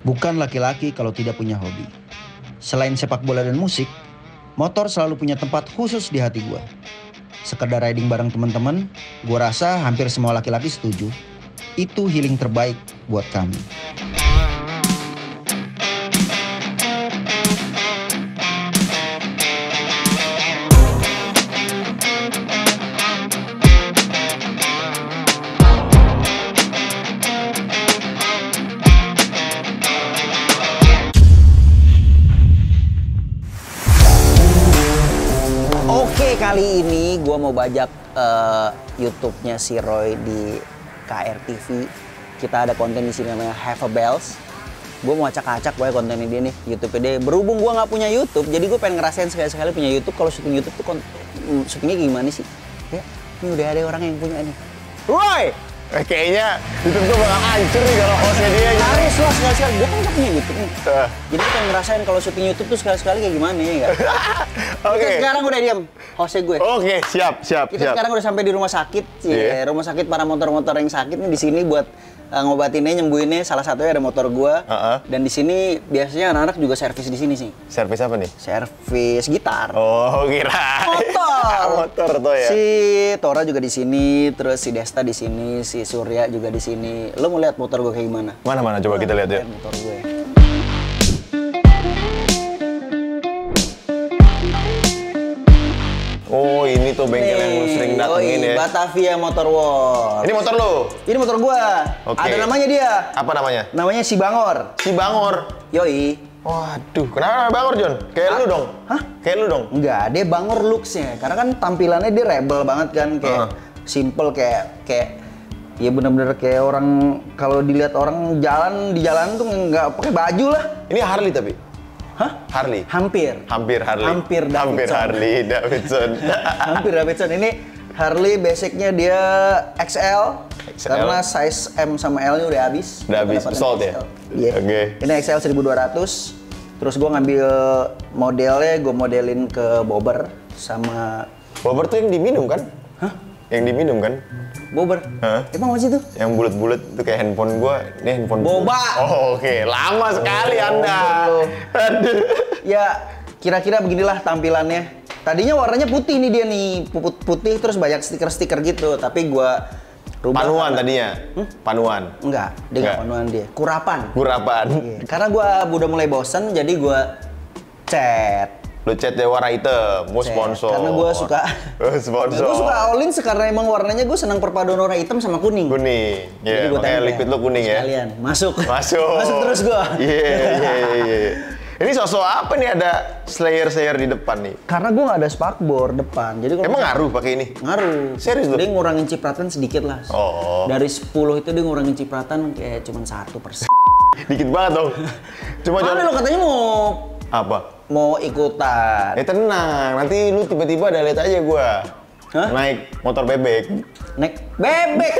bukan laki-laki kalau tidak punya hobi. Selain sepak bola dan musik, motor selalu punya tempat khusus di hati gue. Sekedar riding bareng teman-teman, gue rasa hampir semua laki-laki setuju. Itu healing terbaik buat kami. Kali ini gue mau bajak YouTube-nya si Roy di KRTV. Kita ada konten di sini namanya Have a Bells. Gue mau acak-acak gue kontennya dia nih, YouTube-nya dia. Berhubung gue nggak punya YouTube, jadi gue pengen ngerasain sekali-sekali punya YouTube. Kalau syuting YouTube tuh syutingnya gimana sih? Ya, ini udah ada orang yang punya nih. Roy! Kayaknya YouTube gue bakal hancur nih kalau hostnya dia. Harus lah sekali-sekali, gue kan gak punya YouTube nih. Jadi kita ngerasain kalau syuting YouTube tuh sekali-sekali kayak gimana ya gak? Oke. Sekarang udah diam, hostnya gue. Oke, siap. Kita sekarang udah sampai di rumah sakit. Rumah sakit para motor-motor yang sakit nih di sini buat ngobatinnya, nyembuhinnya. Salah satunya ada motor gue. Dan di sini biasanya anak-anak juga servis di sini sih. Servis apa nih? Servis gitar. Oh, kira. Motor tuh ya. Si Tora juga di sini, terus si Desta di sini, si Surya juga di sini. Lo mau lihat motor gue kayak gimana? Mana coba kita lihat ya. Motor gue. Oh, ini tuh bengkel yang lu sering datengin ya. Batavia Motor World. Ini motor lu? Ini motor gua. Oke. Ada namanya dia. Apa namanya? Namanya Si Bangor. Si Bangor. Yoi. Waduh, kenapa Bangor, John? Kayak lu dong. Hah? Kayak lu dong. Enggak, dia Bangor looks-nya. Karena kan tampilannya dia rebel banget kan, kayak simple kayak ya bener-bener kayak orang kalau dilihat orang di jalan tuh nggak pakai baju lah. Ini Harley tapi. Hah? Harley? Hampir Harley. Hampir Harley Davidson. Hampir Davidson. Ini Harley basicnya dia XL. Karena size M sama L-nya udah habis. Udah habis, sold ya? Iya. Oke. Ini XL 1200. Terus gue ngambil modelnya, gue modelin ke Bobber sama... Bobber tuh yang diminum kan? Hah? Yang diminum kan? Bobber? Hah? Emang apa sih itu? Yang bulat-bulat tuh kayak handphone gua. Ini handphone Boba! Oh, oke. Lama sekali Anda. Aduh. Ya, kira-kira beginilah tampilannya. Tadinya warnanya putih nih dia nih. Putih terus banyak stiker-stiker gitu. Tapi gua rubah. Panuan tadinya? Panuan? Enggak, dia nggak panuan dia. Kurapan. Iya. Karena gua udah mulai bosen, jadi gua cat. Lu cat deh warna hitam, mau sponsor. Karena gue suka sponsor. Gue suka all-in karena emang warnanya gue senang perpaduan warna hitam sama kuning. Kuning. Iya, makanya liquid lu kuning ya. Sekalian. Masuk terus gue. Iya. Ini sosok apa nih ada slayer di depan nih? Karena gue nggak ada spakbor depan. Jadi emang ngaruh pakai ini? Ngaruh. Serius lu? Dia ngurangin cipratan sedikit lah. Oh. Dari 10 itu dia ngurangin cipratan kayak cuma 1%. Dikit banget dong. Cuma Mana lo katanya mau apa? Mau ikutan. Tenang, nanti lu tiba-tiba ada lihat aja gua. Hah? Naik motor bebek. Naik bebek.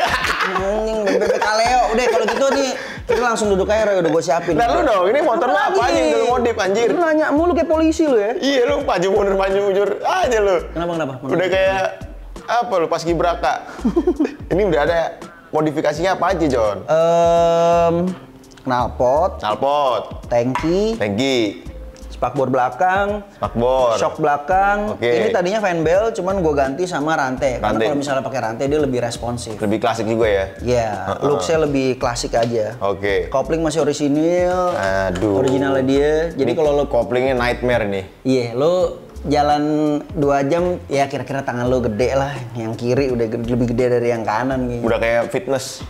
Bebek Kaleo. Udah kalau gitu nih kita langsung duduk aja, Roy, udah gue siapin. Nah lu dong, ini motor lu apa aja yang lu modif anjir? Lu nanya mulu kayak polisi lu ya. Iya lu maju mundur aja lu. Kenapa? Udah kayak apa lu pas Gibraka. Ini udah ada modifikasinya apa aja, John? Knalpot, tangki, spakbor belakang, shock belakang. Ini tadinya fan belt, cuman gue ganti sama rantai. Karena kalau misalnya pakai rantai dia lebih responsif. Lebih klasik juga ya? Iya, looks-nya lebih klasik aja. Kopling masih orisinil. Aduh. Originalnya dia. Jadi kalau lo koplingnya nightmare nih. Iya, lo jalan 2 jam ya kira-kira tangan lo gede lah. Yang kiri udah lebih gede dari yang kanan gitu. Udah kayak fitness.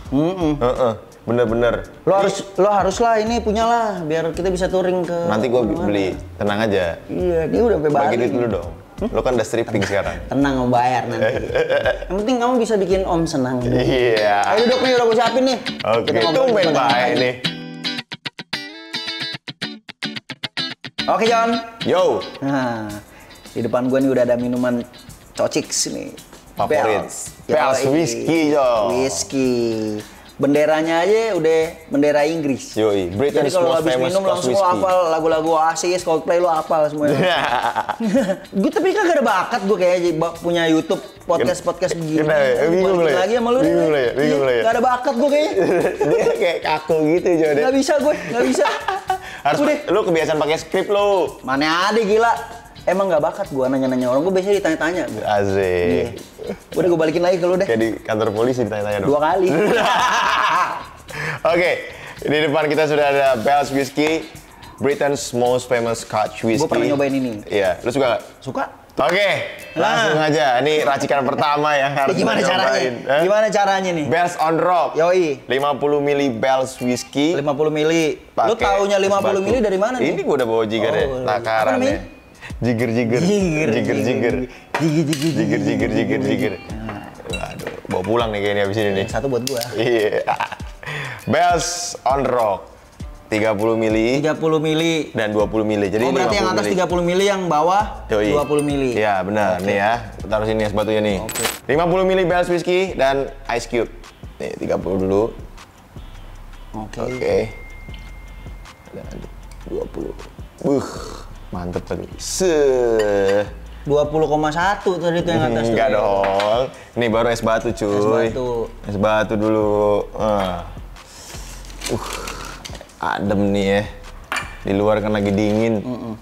Bener-bener. Lo harus lah ini punya lah biar kita bisa touring ke. Nanti gue beli, tenang aja. Iya, dia udah sampai Bali. Bagi duit dulu dong. Lo kan udah stripping sekarang. Tenang, mau bayar nanti. Yang penting kamu bisa bikin om senang. Iya. Ayo duduk nih, udah gue siapin nih. Oke, tumben baik nih. Oke, John. Yo. Nah, di depan gue nih udah ada minuman Cociks nih. Favorit. Pels whisky, John. Whisky. Benderanya aja udah bendera Inggris. Yoi, Jadi kalau habis minum langsung lo hafal lagu-lagu Oasis, Coldplay lo hafal semuanya. Gue tapi kagak ada bakat gue kayak punya YouTube podcast begini. Bingung lah. Lagi sama lu. Bingung lah ya. Gak ada bakat gue kayaknya. Dia kayak kaku gitu Jodoh. Gak bisa gue, gak bisa. Harus lu kebiasaan pakai skrip lu. Mana ada gila. Emang gak bakat gue nanya-nanya orang, gue biasanya ditanya-tanya. Asik. Udah gue balikin lagi ke lu deh. Kayak di kantor polisi ditanya-tanya dong. 2 kali. Oke, di depan kita sudah ada Bell's Whiskey, Britain's most famous Scotch whiskey. Gue pernah nyobain ini. Iya, lu suka nggak? Suka? Oke, langsung aja. Ini racikan pertama yang harus gimana kita caranya? cobain. Gimana caranya nih? Bell's on Rock. Yoi. 50 mili Bell's Whiskey. 50 mili. Lu Pakai taunya 50 es batu. mili dari mana nih? Ini gua udah bawa jiger ya, Oh, takaran apa namanya? ya. Jiger. Aduh, bawa pulang nih kayaknya abis ini nih. Satu buat gua. Iya. Bell's on Rock. 30 mili 30 mili. dan 20 mili. Jadi Oh berarti yang atas 30 mili, yang bawah Yoi. 20 mili. Iya benar. Nih ya, taruh sini es batunya nih. Oke. 50 mili Bell's Whiskey dan Ice Cube. Nih 30 dulu. Oke. Dan 20. Mantep tadi. 20,1 tadi tuh yang atas tuh. Enggak dong. Ini baru es batu cuy. Es batu. Es batu dulu. Adem nih ya. Di luar kan lagi dingin.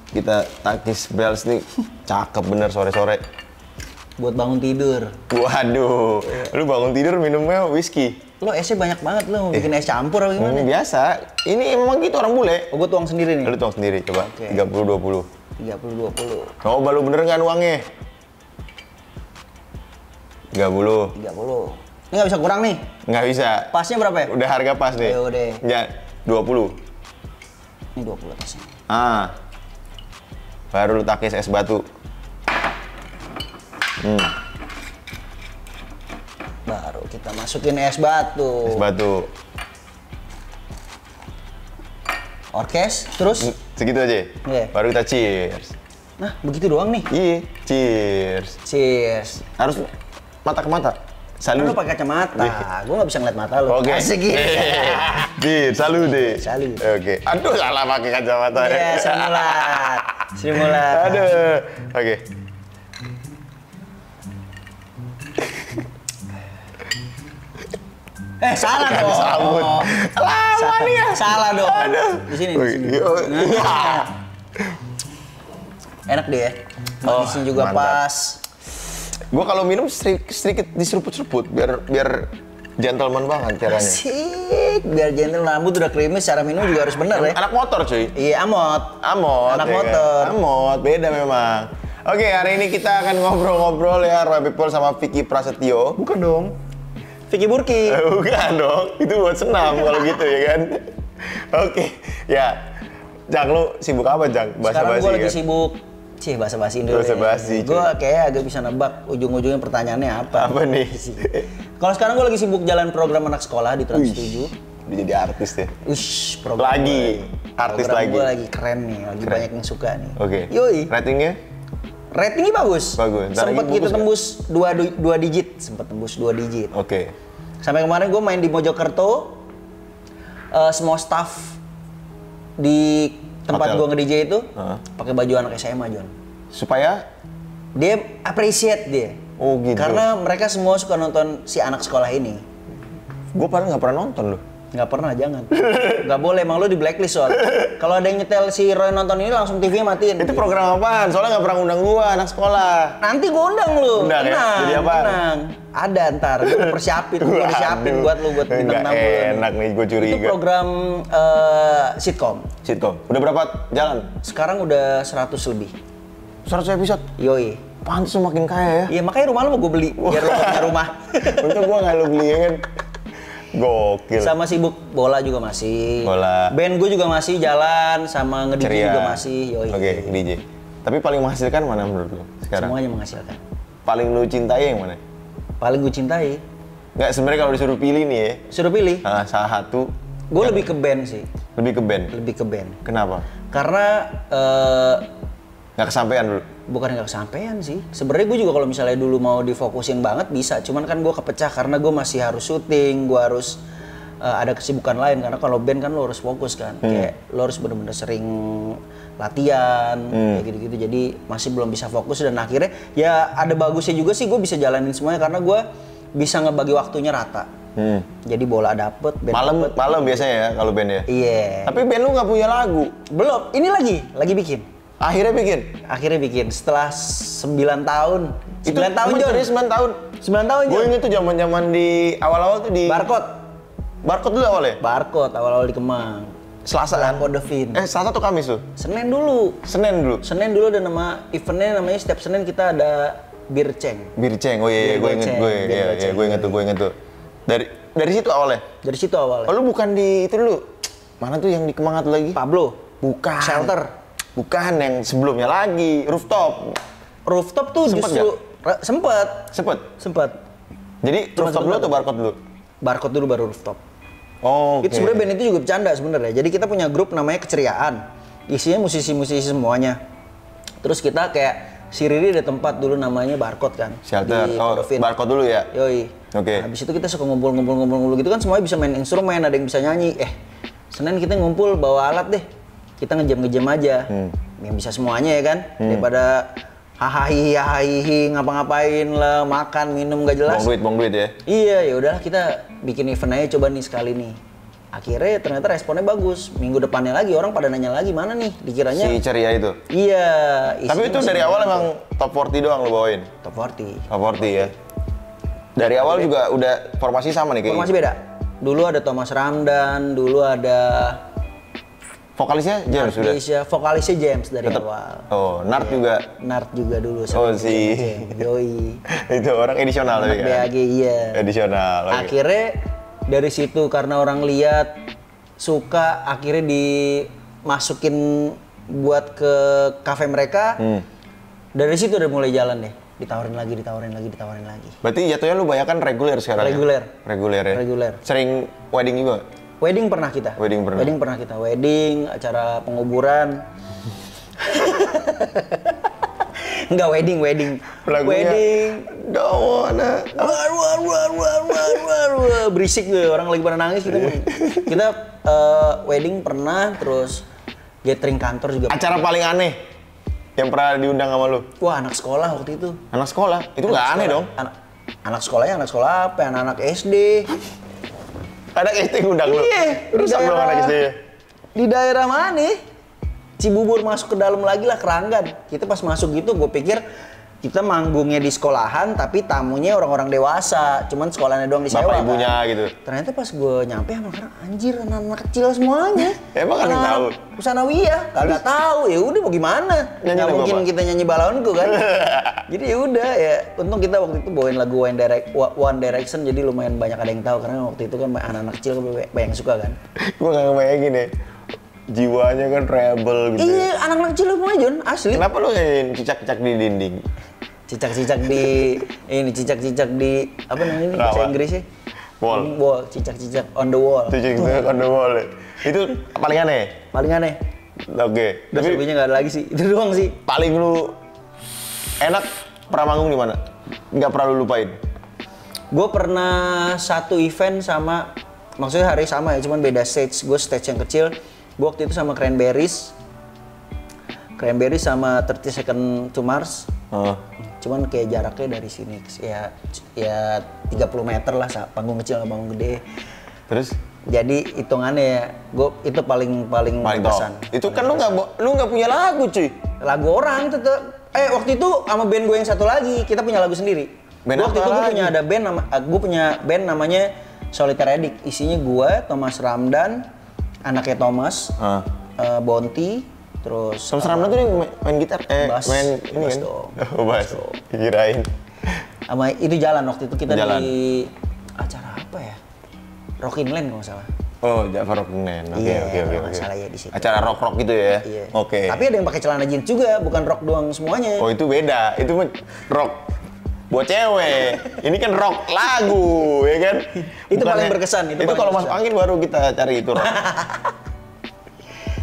Kita takis Bell's nih. Cakep bener sore-sore. Buat bangun tidur. Waduh. Lu bangun tidur minumnya whisky. Lo esnya banyak banget, lo mau bikin es campur apa gimana? Biasa. Ini emang gitu orang bule. Oh, gue tuang sendiri nih. Lu tuang sendiri coba. Oke. 30-20. 30-20. Coba lu bener nggak uangnya? 30. 30. Ini nggak bisa kurang nih. Nggak bisa. Pasnya berapa ya? Udah harga pas nih. Ya udah. Ya, 20. Ini 20 pasnya. Baru lu takis es batu. Baru kita masukin es batu. Es batu. Orkes, terus? Segitu aja? Iya. Baru kita cheers. Nah, begitu doang nih. Iya, cheers. Cheers. Harus mata ke mata. Kan Salut. lu pakai kacamata. Gue nggak bisa ngeliat mata lu. Oke. Asik gitu. Cheers, salut deh. Salut. Oke. Aduh, salah pakai kacamata. Iya, Srimulat. Srimulat. Aduh. Oke. Salah dong. Sabun. Lama nih ya. Salah dong. Aduh. Di sini. Di sini. Nah. Enak deh ya. Manisnya juga mantap. pas. Gua kalau minum sedikit diseruput-seruput biar gentleman banget caranya. Asik. Biar gentle, rambut udah krimis, cara minum juga harus bener ya. Anak motor cuy. Iya, amot. Amot. Anak ya kan? motor. Amot, beda memang. Oke, hari ini kita akan ngobrol-ngobrol ya Roy People sama Vicky Prasetyo. Bukan dong. Vicky Burki. Bukan dong, itu buat senam kalau gitu ya kan. Oke, ya. Jang, lu sibuk apa Jang? Sekarang gue lagi kan? sibuk. Basa-basi dulu. Basa-basi, Gue cuy. kayak agak bisa nebak ujung-ujungnya pertanyaannya apa. Apa nih? Kalau sekarang gue lagi sibuk jalan program anak sekolah di Trans 7. Dia jadi artis deh. Ush, program Lagi, gua- artis program lagi. gue lagi keren nih, lagi Keren. banyak yang suka nih. Oke. Yoi, Ratingnya? ratingnya bagus. Bagus. Ntar Sempet lagi kita bagus tembus 2 digit, sempet tembus 2 digit. Oke. Sampai kemarin gue main di Mojokerto, semua staff di tempat Hotel. gue nge-DJ itu Heeh. pakai baju anak SMA, Jon. Supaya? Dia appreciate dia. Oh gitu. Karena mereka semua suka nonton si anak sekolah ini. Gue padahal nggak pernah nonton loh. Nggak pernah, jangan. Nggak boleh, emang lu di blacklist soal. Kalau ada yang nyetel si Roy nonton ini langsung TV-nya matiin. Itu program apaan? Soalnya nggak pernah undang gua anak sekolah. Nanti gue undang lu. Undang ya? Tenang, Jadi apaan? tenang. Ada ntar, gue persiapin, gue disiapin Waduh. buat lu, buat bintang Nggak tamu. enak nih, gue curiga. Itu program sitcom. Sitcom. Udah berapa jalan? Sekarang udah 100 lebih. 100 episode. Yoi. Pantes lu makin kaya ya. Iya, makanya rumah lu mau gue beli, biar lu punya rumah. Untung gua nggak lu beli ya kan. Gokil. Sama sibuk bola juga masih. Bola. Band gue juga masih jalan, sama nge-DJ Ceria. juga masih. Yoi. Oke, DJ. Tapi paling menghasilkan mana menurut lu sekarang? Semuanya menghasilkan. Paling lu cintai yang mana? Paling gue cintai. Nggak, sebenarnya kalau disuruh pilih nih ya, Suruh pilih. salah satu Gue lebih ke band sih. lebih ke band. Lebih ke band. Kenapa? Karena Nggak kesampaian dulu. bukan nggak kesampaian sih. Sebenarnya gue juga kalau misalnya dulu mau difokusin banget bisa. Cuman kan gue kepecah karena gue masih harus syuting, gue harus ada kesibukan lain karena kalau band kan lo harus fokus kan. Kayak lo harus bener-bener sering latihan kayak gitu-gitu. Jadi masih belum bisa fokus dan akhirnya ya ada bagusnya juga sih gue bisa jalanin semuanya karena gue bisa ngebagi waktunya rata. Jadi bola dapet, band malam biasanya ya kalau band ya. Iya. Tapi band lu nggak punya lagu. Belum. Ini lagi bikin. Akhirnya bikin Setelah 9 tahun. 9 tahun Jon. 9 tahun. 9 tahun Jon. Gue inget tuh zaman di awal-awal tuh di Barcode dulu awalnya. Barcode awal-awal di Kemang. Selasa kan? Devin. Selasa tuh Kamis tuh. Senin dulu ada nama eventnya namanya setiap Senin kita ada Bir Ceng. Oh iya, gue inget tuh. Dari situ awalnya. Oh, lu bukan di itu dulu. Mana tuh yang di Kemang tuh lagi? Pablo. Bukan. Shelter. Bukan yang sebelumnya lagi, Rooftop tuh sempet justru sempet. Jadi Rooftop dulu atau Barcode dulu? Barcode dulu baru Rooftop. Oh, Itu sebenarnya band itu juga bercanda sebenarnya. Jadi kita punya grup namanya Keceriaan. Isinya musisi-musisi semuanya. Terus kita kayak si Riri ada tempat dulu namanya Barcode kan. Shelter. Barcode dulu ya? Yoi. Oke. Habis itu kita suka ngumpul gitu kan semuanya bisa main instrumen, ada yang bisa nyanyi. Senin kita ngumpul bawa alat deh. Kita ngejam aja. Yang bisa semuanya ya kan. Daripada hahaha ngapa-ngapain lah, makan, minum gak jelas. Buang duit ya? Iya, ya udahlah kita bikin event aja coba nih sekali nih. Akhirnya ternyata responnya bagus. Minggu depannya lagi orang pada nanya lagi mana nih dikiranya. Si Ceria itu? Iya. Tapi itu dari awal emang top 40 doang lo bawain? Top 40. Top 40 ya? Dari awal juga udah formasi sama nih kayaknya? Formasi beda. Dulu ada Thomas Ramdan, dulu ada... Vokalisnya James sudah? Vokalisnya James dari awal. Oh, Nart juga? Nart juga dulu. Yoi. Itu orang edisional tapi kan? BAG, iya. Edisional. Akhirnya dari situ karena orang lihat suka, akhirnya dimasukin buat ke kafe mereka. Dari situ udah mulai jalan deh. Ditawarin lagi. Berarti jatuhnya lu banyak kan reguler sekarang? Reguler ya? Reguler. Sering wedding juga? Wedding pernah kita. Wedding, acara penguburan. Enggak wedding. Lagunya don't wanna. Berisik gue, orang lagi pada nangis kita wedding pernah, terus gathering kantor juga. Acara paling aneh yang pernah diundang sama lu? Wah, anak sekolah waktu itu. Anak sekolah? Itu nggak aneh dong? Anak sekolahnya anak sekolah apa? Anak SD. Anak SD ngundang lu? Iya. Rusak dong anak SD. Di daerah mana? Cibubur masuk ke dalam lagi lah, Keranggan. Kita pas masuk gitu, gue pikir kita manggungnya di sekolahan, tapi tamunya orang-orang dewasa. Cuman sekolahnya doang disewa. Bapak ibunya kan? gitu. Ternyata pas gue nyampe sama orang, anjir anak-anak kecil semuanya. Emang kan yang tahu? Usanawiyah, kagak tahu. Ya udah mau gimana? Nggak mungkin kita nyanyi balonku kan. Jadi ya udah ya. Untung kita waktu itu bawain lagu One Direction, jadi lumayan banyak ada yang tahu karena waktu itu kan anak-anak kecil banyak suka kan. Gue nggak ngebayangin ya. Jiwanya kan rebel gitu. Iya, anak-anak kecil semua Jon, asli. Kenapa lu nyanyiin cicak-cicak di dinding? Cicak-cicak di apa namanya bahasa Inggrisnya? Wall, cicak-cicak on the wall. Cicak-cicak on the wall. Itu paling aneh? Paling aneh. Oke. Tapi lebihnya nggak ada lagi sih, itu doang sih. Paling lu enak pernah manggung di mana? Nggak pernah lu lupain? Gue pernah satu event sama, maksudnya hari sama ya, cuman beda stage. Gue stage yang kecil. Gue waktu itu sama Cranberries sama 30 Second to Mars. Cuman kayak jaraknya dari sini ya 30 meter lah, panggung kecil sama panggung gede. Terus? Jadi hitungannya ya, gue itu paling berkesan. Itu kan lu nggak punya lagu cuy. Lagu orang tetep. Waktu itu sama band gue yang satu lagi, kita punya lagu sendiri. Waktu itu gue punya band namanya Solitaire Addict. Isinya gue, Thomas Ramdan, anaknya Thomas, Bonti, terus Thomas Ramdan tuh yang main gitar, bass, main ini bass kan? dong. Oh, bass. Kirain. Sama itu jalan waktu itu kita di acara apa ya? Rockin' Land kalau nggak salah. Oh, Jafar Rockin' Oke. Masalah ya di situ. Acara rock gitu ya? Iya. Oke. Tapi ada yang pakai celana jeans juga, bukan rock doang semuanya. Oh, itu beda. Itu rock buat cewek. Ini kan rock lagu, ya kan? Itu paling berkesan. Itu kalau masuk angin baru kita cari itu rock.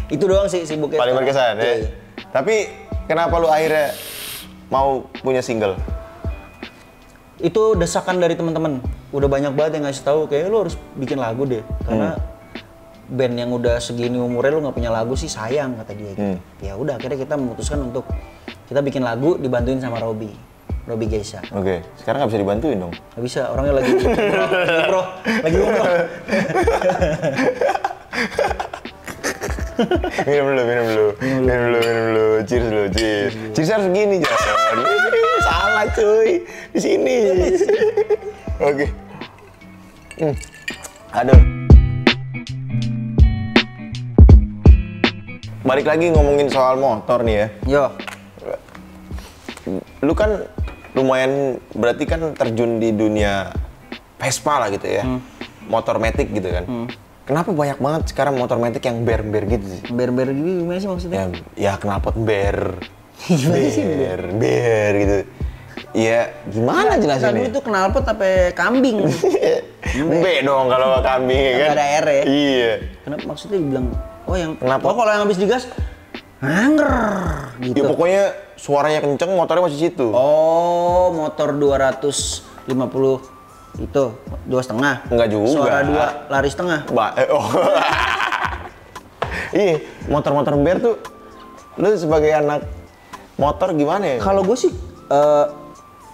Itu doang sih sibuknya. Paling berkesan ya. Iya. Tapi kenapa lu akhirnya mau punya single? Itu desakan dari teman-teman. udah banyak banget yang ngasih tahu kayak lu harus bikin lagu deh karena band yang udah segini umurnya lu nggak punya lagu sih sayang kata dia gitu. Ya udah akhirnya kita memutuskan untuk kita bikin lagu dibantuin sama Robby Geisha. Oke, sekarang nggak bisa dibantuin dong? Nggak bisa, orangnya lagi umroh. Minum dulu. Cheers. Cheers harus gini jangan. Salah cuy, di sini. Oke. Aduh. Balik lagi ngomongin soal motor nih ya. Yo. Lu kan lumayan berarti kan terjun di dunia Vespa lah gitu ya. Motor matic gitu kan. Kenapa banyak banget sekarang motor matic yang bear gitu sih? Bear gitu gimana sih maksudnya? Ya knalpot bear. Gimana sih bear gitu. Ya gimana jelasinnya? Kan itu knalpot sampai kambing. B dong kalau kambing ya kan. Ada R ya? Iya. Kenapa maksudnya dibilang yang kenapa? Kalau yang habis digas hanger gitu. Ya pokoknya suaranya kenceng, motornya masih situ. Oh, motor 250 itu 2,5. Enggak juga. Suara 2 lari setengah. Iya, motor-motor bear tuh lu sebagai anak motor gimana ya? Kalau gue sih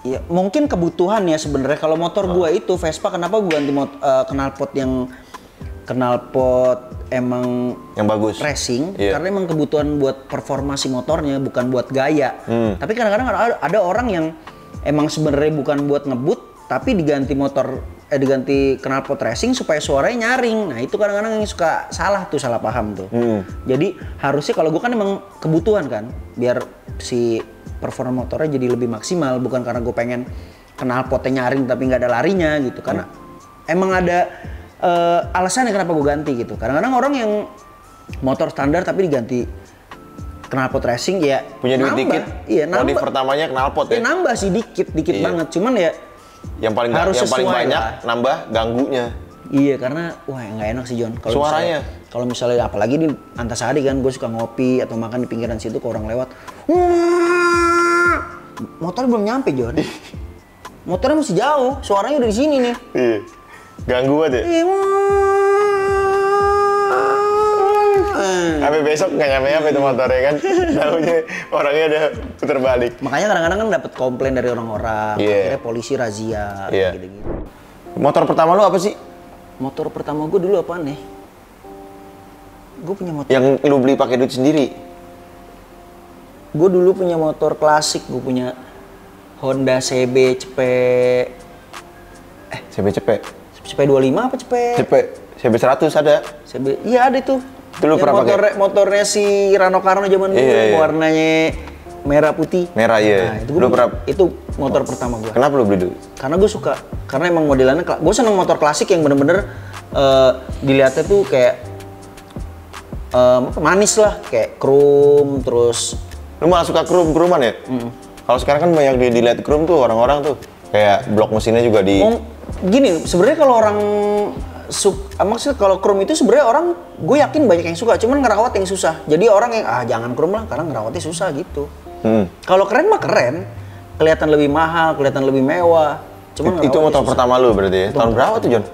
ya mungkin kebutuhan ya sebenarnya. Kalau motor gue itu Vespa, kenapa gue ganti knalpot emang yang bagus racing karena emang kebutuhan buat performasi motornya, bukan buat gaya. Tapi kadang-kadang ada orang yang emang sebenarnya bukan buat ngebut tapi diganti diganti knalpot racing supaya suaranya nyaring. Nah itu kadang-kadang yang suka salah paham tuh. Jadi harusnya kalau gue kan emang kebutuhan kan biar si performa motornya jadi lebih maksimal, bukan karena gue pengen knalpotnya nyaring tapi nggak ada larinya gitu. Karena emang ada alasannya kenapa gue ganti gitu. Kadang-kadang orang yang motor standar tapi diganti knalpot racing ya punya duit dikit. Iya, nambah. Modif pertamanya knalpot ya. Nambah sih dikit banget. Cuman ya yang paling banyak lah. Nambah ganggunya. Iya, karena wah nggak enak sih John. Suaranya. Kalau misalnya apalagi di Antasari kan, gue suka ngopi atau makan di pinggiran situ ke orang lewat. Motor belum nyampe John. Motornya masih jauh, suaranya udah di sini nih. Iya. Ganggu banget ya? Sampai besok nggak nyampe itu motornya kan? Tahunya orangnya udah puter balik. Makanya kadang-kadang kan dapat komplain dari orang-orang, akhirnya polisi razia, gitu-gitu. Motor pertama lu apa sih? Motor pertama gue dulu apaan nih? Gue punya motor. Yang lu beli pakai duit sendiri? Gue dulu punya motor klasik, gue punya Honda CB CP 25 apa CB 100 ada? Iya ada tuh. Itu lu pernah pakai? Motornya si Rano Karno zaman dulu, warnanya merah putih. Merah iya. Nah, itu motor pertama gue. Kenapa lu beli dulu? Karena gue suka. Karena emang modelannya, gue seneng motor klasik yang bener-bener dilihatnya tuh kayak manis lah, kayak chrome terus. Lu malah suka chrome-chromean ya? Kalau sekarang kan banyak dilihat chrome tuh orang-orang tuh kayak blok mesinnya juga di. Gini, sebenarnya kalau orang maksudnya kalau chrome itu sebenarnya orang gue yakin banyak yang suka, cuman ngerawat yang susah. Jadi orang yang jangan chrome lah karena ngerawatnya susah gitu. Kalau keren mah keren, kelihatan lebih mahal, kelihatan lebih mewah. Cuman itu motor pertama lu berarti ya? Tahun berapa tuh John?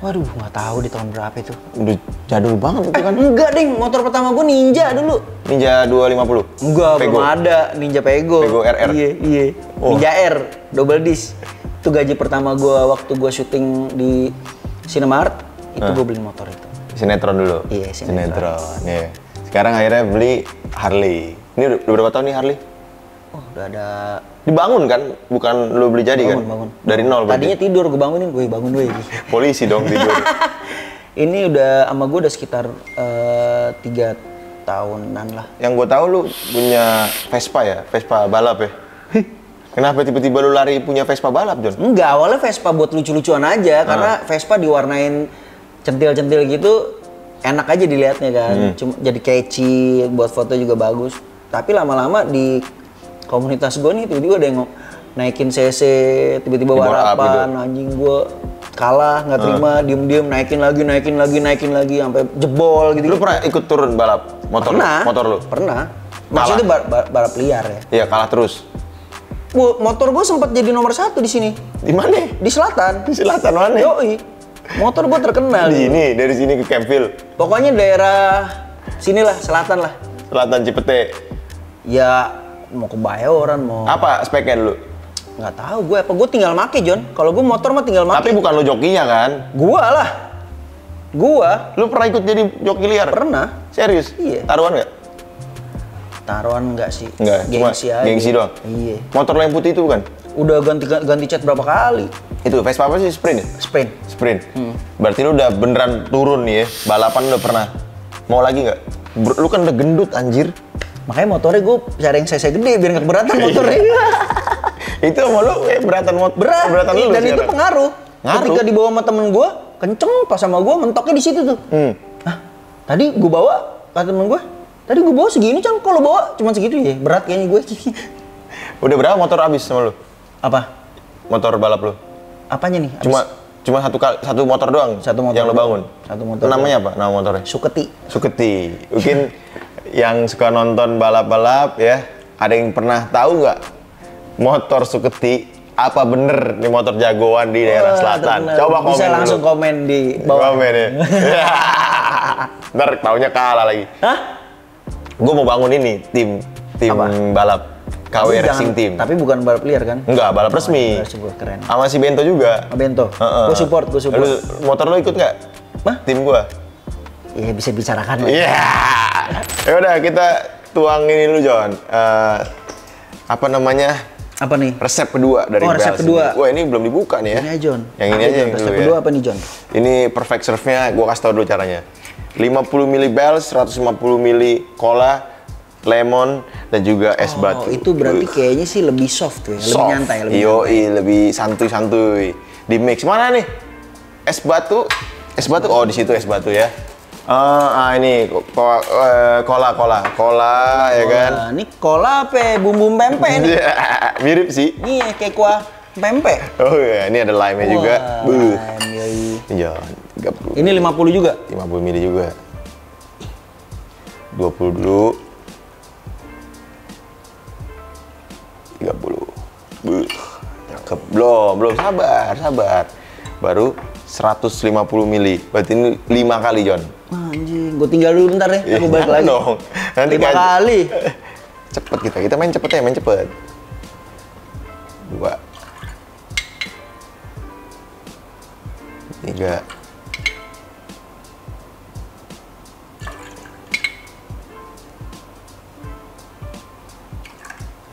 Waduh, nggak tahu di tahun berapa itu. Udah jadul banget itu kan? Enggak ding, motor pertama gue Ninja dulu. Ninja 250? Enggak, belum ada. Ninja Pego. Pego RR? Iya. Ninja R, double disc. Itu gaji pertama gue waktu gue syuting di Cinemark, itu gue beli motor itu. Sinetron dulu? Iya, sinetron. Iya. Sekarang akhirnya beli Harley. Ini udah berapa tahun nih Harley? Oh, udah ada. Dibangun kan? Bukan lu beli jadi kan? Bangun. Dari nol berarti? Tadinya tidur, gue bangunin. Gue bangun dulu. Polisi dong tidur. Ini udah sama gue udah sekitar 3 tahunan lah. Yang gue tahu lu punya Vespa ya? Vespa balap ya? Kenapa tiba-tiba lu lari punya Vespa balap, John? Enggak, awalnya Vespa buat lucu-lucuan aja. Karena Vespa diwarnain centil-centil gitu, enak aja dilihatnya kan. Cuma jadi catchy, buat foto juga bagus. Tapi lama-lama di komunitas gue nih, tiba-tiba ada yang naikin CC, tiba-tiba balapan, gitu. Anjing gue kalah, nggak terima, diem-diem, naikin lagi, sampai jebol gitu. Lu pernah ikut turun balap motor lu? Pernah. Maksudnya balap liar ya? Iya, kalah terus. motor gue sempat jadi nomor 1 di sini. Di mana? Di selatan. Di selatan mana? Yoi. Motor gue terkenal. Di sini, dari sini ke Campville. Pokoknya daerah sinilah, selatan lah. Selatan Cipete. Ya mau ke Bayoran, mau. Apa speknya dulu? Nggak tahu gue apa. Gue tinggal make, John. Kalau gue motor mah tinggal make. Tapi bukan lo jokinya kan? Gua lah. Gua Lu pernah ikut jadi joki liar? pernah. Serius? Iya. Taruhan nggak? Taruhan enggak sih? Enggak, cuma Gengsi aja. gengsi doang? Iya. Motor lo yang putih itu bukan? Udah ganti cat berapa kali? Itu Vespa apa sih? Sprint ya? Sprint. Sprint. Berarti lu udah beneran turun nih ya? Balapan udah pernah? Mau lagi nggak? Lu kan udah gendut anjir. Makanya motornya gue cari yang cc gede biar nggak keberatan motornya. Itu sama lu kayak beratan motor. Berat. Beratan lu Dan itu sekarang. pengaruh. Ngaruh? Ketika dibawa sama temen gue, kenceng pas sama gue mentoknya di situ tuh. Nah, tadi gue bawa kata temen gue, tadi gue bawa segini Cang, kalau bawa cuma segitu ya, berat kayaknya gue. Udah berapa motor habis sama lu? Apa? Motor balap lu? Apanya nih? Cuma satu motor doang Satu motor yang lu doang. bangun? Satu motor Namanya apa? Nama motornya? Suketi. Suketi. Mungkin yang suka nonton balap-balap ya, ada yang pernah tahu nggak motor Suketi apa bener nih motor jagoan di daerah selatan? Terkenal. Coba komen Bisa langsung dulu. komen di bawah. Komen ya. Ntar taunya kalah lagi. Hah? Gue mau bangun ini tim Apa? balap KW Tapi Racing jangan- Team. Tapi bukan balap liar kan? Enggak, balap resmi. Keren. Sama si Bento juga. Sama Bento. Heeh. Gue support. Lu, motor lu ikut nggak? Hah? Tim gua. Iya bisa bicarakan lah. Iya. Ya udah kita tuang ini dulu John. Apa namanya? Apa nih? Resep kedua dari Oh, resep Bells kedua. ini. Wah ini belum dibuka nih ya. Ini aja, John. Yang ini Apa, aja John? yang Resep dulu kedua ya. apa nih, John? Ini perfect serve-nya, gua kasih tau dulu caranya. 50 ml Bells, 150 ml cola, lemon, dan juga es batu. Oh, itu berarti kayaknya sih lebih soft tuh ya, lebih Soft. nyantai, lebih Yoi, nyantai. lebih santuy-santuy. Di mix. Mana nih? Es batu. Es batu. Oh, di situ es batu ya. Ini cola ya kan. Wah, ini cola apa bumbu pempek nih? Mirip sih. Nih kayak kuah pempek. Oh ya, ini ada lime-nya juga. Buh. Lime, yoi. Jangan 30. Ini 50 juga. 50 ml juga. 20 dulu. 30. Buh. Cakep. Belum, sabar. Baru 150 ml. Berarti ini 5 kali, John. Anjing, gue tinggal dulu bentar ya, aku balik Jangan lagi. dong. Nanti 5 kan- kali. Cepet kita main cepet ya, main cepet. 2. 3.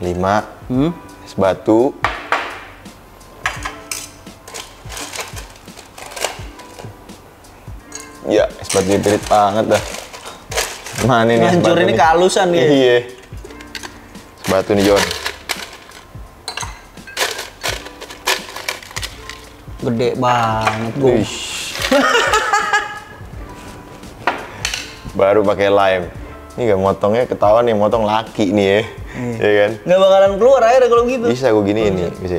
5. Es batu. Ya, es batunya pirit banget dah. Mana nih es Hancur batu ini nih? kehalusan ya. Iya. Es batu nih, John. Gede banget gue. Wih. Baru pakai lime. Ini gak motongnya ketahuan nih, motong laki nih ya. Iya kan? Nggak bakalan keluar akhirnya kalau gitu. Bisa gue giniin nih, bisa.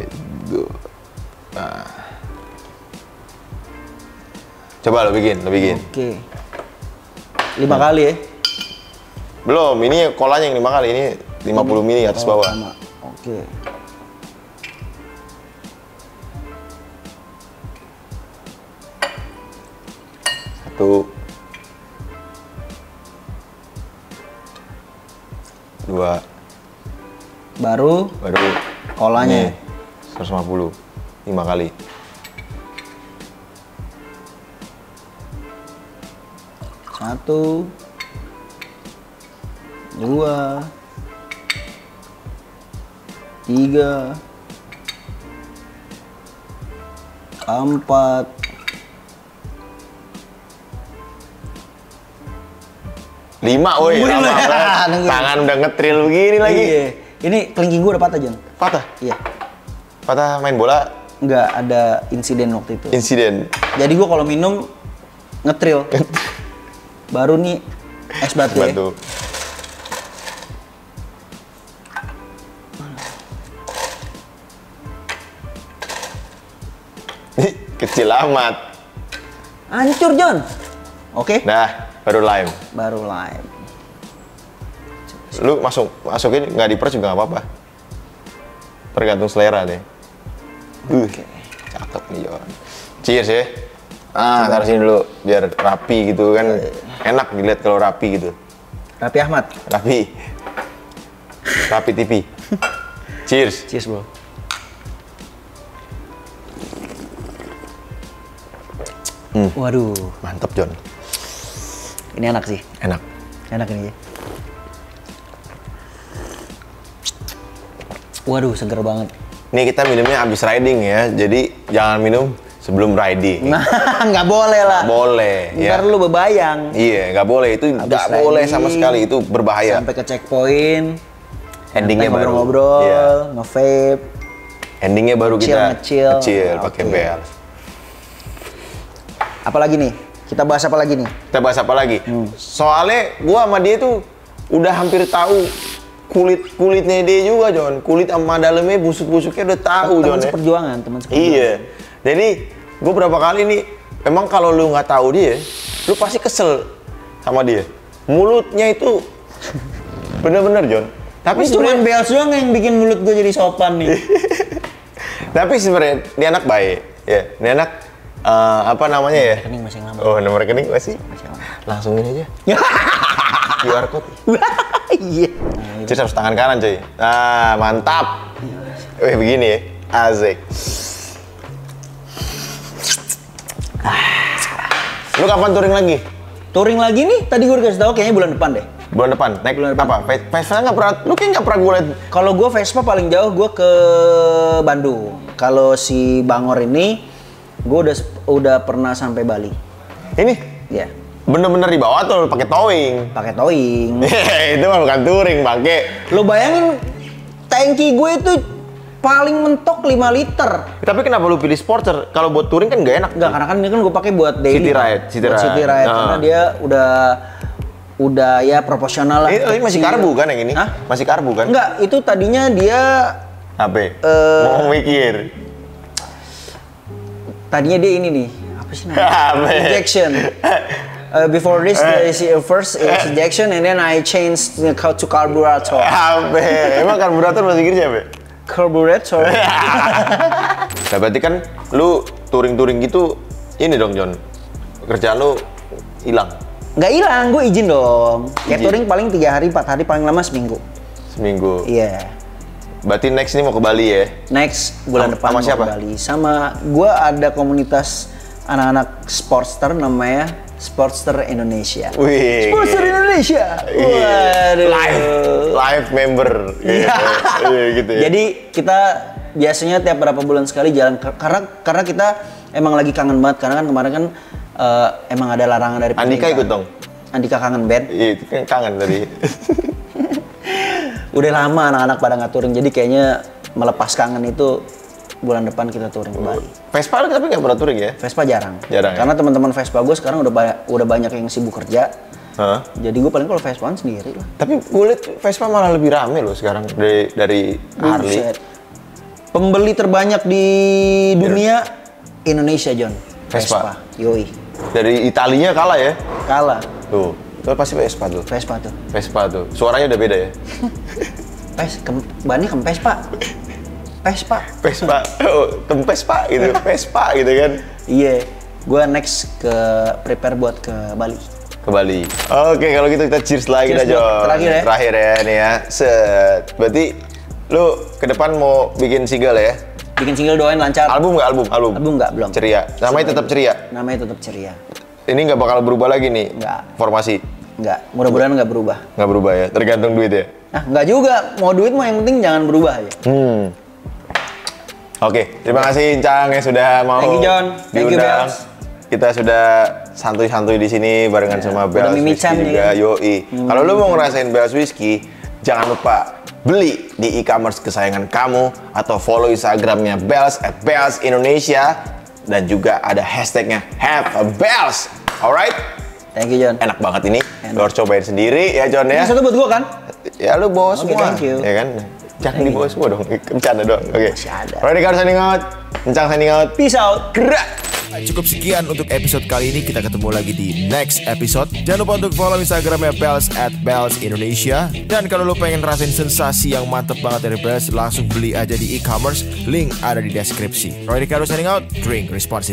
Tuh. Nah. Coba lo bikin. Oke. 5 kali ya. Belum, ini kolanya yang 5 kali, ini 50 ml atas bawah. Sama. Oke. Satu. 2. Baru Baru kolanya. nih, 150. 5 kali. Satu, 2, 3, 4, 5, woi. Nungguin Lama lu ya. banget. Nungguin. Tangan udah ngetril begini lagi. Iya. Ini kelingking gue udah patah, Jon. Patah. Iya. Patah main bola. Nggak ada insiden waktu itu. Insiden. Jadi gue kalau minum ngetril. Baru nih es batu ya. Batu. Ih, kecil amat. Hancur, Jon. Oke. Nah, baru lime. Baru lime. Lu masukin nggak diperes juga nggak apa-apa. Tergantung selera deh. Cakep nih Jon. Cheers ya. Taruh sini dulu biar rapi gitu kan. Enak dilihat kalau rapi gitu. Raffi Ahmad. Rapi TV. Cheers. Cheers bro. Waduh, Mantap Jon. ini enak sih. Enak. Enak ini ya. Waduh, seger banget. Ini kita minumnya abis riding ya. Jadi jangan minum sebelum riding. Nah, nggak boleh lah. Boleh ya. Ntar lu bebayang. Iya, nggak boleh. Itu Habis nggak boleh sama riding, sekali. Itu berbahaya. Sampai ke checkpoint. Endingnya santai baru. ngobrol-ngobrol, Iya. nge-vape. Endingnya baru kita Ngecil. pakai Oke. bel. Apalagi nih? Kita bahas apa lagi nih? Kita bahas apa lagi? Soalnya gua sama dia tuh udah hampir tahu kulitnya dia juga, Jon. Kulit sama dalamnya busuk-busuknya udah tahu, Jon. Teman Ya. seperjuangan, teman seperjuangan. Iya. Jadi gua berapa kali nih, emang kalau lu nggak tahu dia, lu pasti kesel sama dia. Mulutnya itu bener-bener, Jon. Tapi Tapi cuma sebenarnya, Beals doang yang bikin mulut gue jadi sopan nih. tapi sebenarnya dia anak baik, ya. Dia anak apa namanya ya? Rekening masih lama. Oh, nomor rekening masih? Masih lama. Langsungin aja. QR code. Iya. Cheers harus tangan kanan cuy. Nah, mantap. Wih, begini ya. Asik. Lu kapan touring lagi? Touring lagi nih, tadi gue kasih tahu kayaknya bulan depan deh. Bulan depan. Naik Bulan depan. apa? Vespa nggak pernah. Lu kayak nggak pernah gue liat. Kalau gue Vespa paling jauh gue ke Bandung. Kalau si Bangor ini, gue udah pernah sampai Bali. Ini Ya, bener-bener di bawah tuh pakai towing. pakai towing. Itu mah bukan touring, pakai. Lo bayangin, tangki gue itu paling mentok 5 liter. Tapi kenapa lu pilih Sportster? Kalau buat touring kan nggak enak. Enggak, karena kan ini kan gue pakai buat daily. City ride, city Buat ride. city ride. Nah. Karena dia udah ya proporsional lah. Ini masih Kecil. karbu kan yang ini? Hah? Masih karbu kan? Enggak, itu tadinya dia Apa? Mau mikir. tadinya dia ini nih. Apa sih namanya? Apa? Injection. Before this, first is injection and then I changed to carburetor. Apa? Emang karburator bahasa Inggrisnya apa? Carburetor. Nah, berarti kan lu touring-touring gitu, ini dong Jon, kerjaan lu hilang Nggak hilang, gue izin dong. Kayak Izin. touring paling 3 hari, 4 hari, paling lama seminggu. seminggu. Iya. Berarti next ini mau ke Bali ya? Next bulan depan Sama mau siapa? ke Bali. Sama gue ada komunitas anak-anak Sportster namanya Sportster Indonesia. Wih. Sportster Indonesia. Waduh. Live member. Iya. Iya, gitu ya. Jadi kita biasanya tiap berapa bulan sekali jalan karena kita emang lagi kangen banget karena kan kemarin kan emang ada larangan dari Andika pemerintah. ikut dong? Andika kangen band. Iya, itu kan kangen tadi. Udah lama anak-anak pada nggak touring jadi kayaknya melepas kangen itu bulan depan kita touring ke Bali. Vespa lu tapi nggak pernah touring ya? Vespa jarang. Jarang, ya? Karena teman-teman Vespa gue sekarang udah banyak yang sibuk kerja. Hah? Jadi gue paling kalau Vespaan sendiri lah. Tapi gue liat Vespa malah lebih rame loh sekarang dari Harley. Buset. Pembeli terbanyak di dunia Indonesia, John. Vespa. Yoi. Dari Italinya kalah ya? Kalah. Tuh, itu pasti Vespa tuh. Vespa tuh. Vespa tuh. Suaranya udah beda ya? Bannya kempes, Pak. Vespa. Vespa, oh, kempes pak gitu, Vespa gitu kan. Iya. Gue next prepare buat ke Bali. Ke Bali. Oke, kalau gitu kita cheers lagi dah, Cheers, Jo. Bro. Terakhir ya nih ya. Set. Berarti lu ke depan mau bikin single ya? Bikin single doain lancar. Album nggak? Album? Album nggak, belum. Ceria. Namanya tetap ceria. Namanya tetap ceria. Ini nggak bakal berubah lagi nih? Nggak. Formasi? Nggak. Mudah-mudahan nggak berubah. Nggak berubah ya? Tergantung duit ya? Nah, nggak juga. Mau duit mah yang penting jangan berubah aja. Oke, terima kasih Incang yang sudah mau Thank you, John. Thank you, diundang. Bells. Kita sudah santuy-santuy di sini barengan sama udah Bells mimican Whiskey nih, juga. kan? Yoi. Kalau lu mau ngerasain Bells Whiskey, jangan lupa beli di e-commerce kesayangan kamu atau follow Instagramnya Bells @BellsIndonesia dan juga ada hashtagnya Have a Bells. Alright? Thank you, John. Enak banget ini. Enak. Lu harus cobain sendiri ya John ya. Ini satu buat gua kan? Ya lu bawa Oke, semua. thank you. Ya kan? Jangan dibawa semua dong. Bercanda doang. Oke. Masih ada. Alright, guys, signing out. Encang signing out. Peace out. Gerak. Cukup sekian untuk episode kali ini. Kita ketemu lagi di next episode. Jangan lupa untuk follow Instagramnya Bells @BellsIndonesia. Dan kalau lo pengen rasain sensasi yang mantep banget dari Bells, langsung beli aja di e-commerce. Link ada di deskripsi. Roy Ricardo signing out. Drink responsibly.